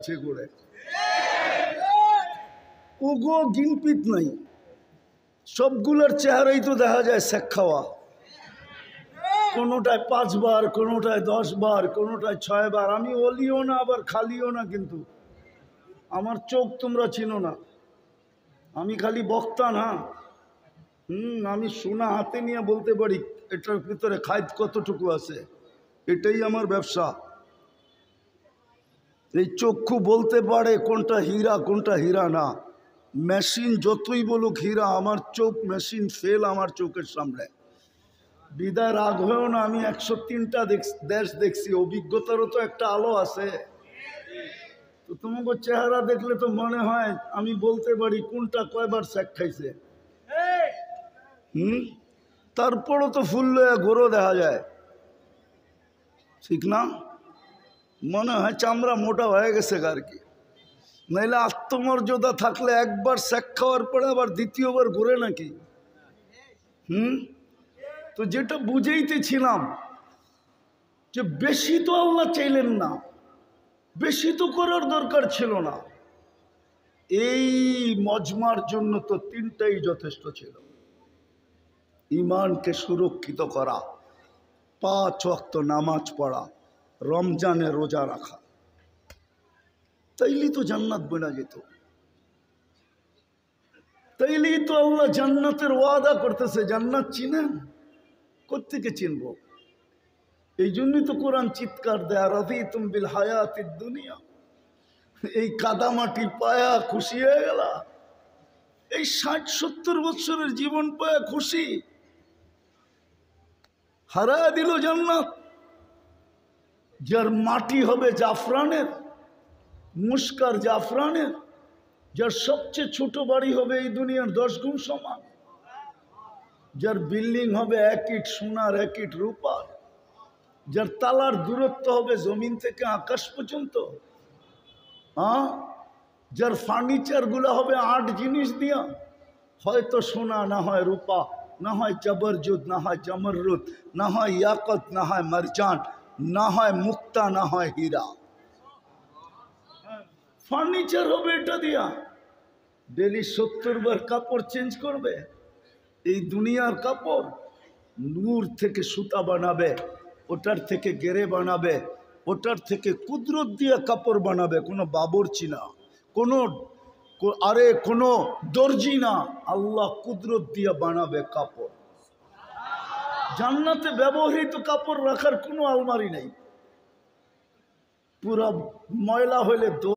আছে করে ওগো গিনপিত নাই, সবগুলোর চেহারাই তো দেখা যায় শেখ খাওয়া। কোনোটায় 5 বার, কোনোটায় 10 বার, কোনোটায় 6 বার। আমি অলিও না আবার খালিও না, কিন্তু আমার চোখ তোমরা চিনো না। আমি খালি বক্তা না। আমি সোনা হাতে নিয়ে বলতে পারি এটার ভিতরে খাইত কতটুকু আছে। এটাই আমার ব্যবসা। এই চক্ষু বলতে পারে কোনটা হীরা কোনটা হীরা না। মেশিন যতই বলুক হীরা, আমার চোখ মেশিন ফেল আমার চোখের সামনে। বিদায় রাগ হয়েও না, আমি 103টা দেশ দেখছি, অভিজ্ঞতারও তো একটা আলো আছে। তো তোমাকে চেহারা দেখলে তো মনে হয় আমি বলতে পারি কোনটা কয়বার শেখ খাইছে। তারপরও তো ফুল ঘোরও দেখা যায়, ঠিক না? মনে হয় চামড়া মোটা হয়ে গেছে আর কি। নাইলে আত্মমর্যাদা থাকলে একবার শেখ খাওয়ার পরে আবার দ্বিতীয়বার ঘুরে নাকি? তো যেটা বুঝাইতেছিলাম যে বেশি তো আল্লাহ চাইলেন না, বেশি তো করার দরকার ছিল না। এই মজমার জন্য তো 3টাই যথেষ্ট ছিল। ইমানকে সুরক্ষিত করা, 5 ওয়াক্ত নামাজ পড়া, রমজানে রোজা রাখা, তাইলেই তো জান্নাত বনা যেত। তাইলেই তো আল্লাহ জান্নাতের ওয়াদা করতেছে। জান্নাত চিনেন? কোত্থেকে চিনব? এই জন্যই তো কোরআন চিৎকার দেয়, রাদিতুম বিল হায়াতিদ দুনিয়া। এই কাদামাটি পায়া খুশি হয়ে গেল? এই 60-70 বছরের জীবন পায়া খুশি? হারায় দিল জান্নাত। যার মাটি হবে জাফরানের, মুস্কার জাফরানের, যার সবচেয়ে ছোট বাড়ি হবে এই দুনিয়ার 10 গুণ সমান, যার বিল্ডিং হবে 1 ইট সোনার 1 ইট রূপার, যার তালার দূরত্ব হবে জমিন থেকে আকাশ পর্যন্ত, যার ফার্নিচারগুলো হবে 8 জিনিস দিয়া, হয়তো সোনা, না হয় রূপা, না হয় জবরজুদ, না হয় জমররুদ, না হয় ইয়াকত, না হয় মারজান, না হয় মুক্তা, না হয় হীরা। ফার্নিচার হবে এটা দিয়া। ডেলি 70 বার কাপড় চেঞ্জ করবে। এই দুনিয়ার কাপড় নূর থেকে সুতা বানাবে, ওটার থেকে গেরে বানাবে, ওটার থেকে কুদরত দিয়ে কাপড় বানাবে। কোনো বাবরচি না, কোনো দর্জি না, আল্লাহ কুদরত দিয়ে বানাবে কাপড়। জান্নাতে ব্যবহৃত কাপড় রাখার কোনো আলমারি নেই। পুরা ময়লা হলে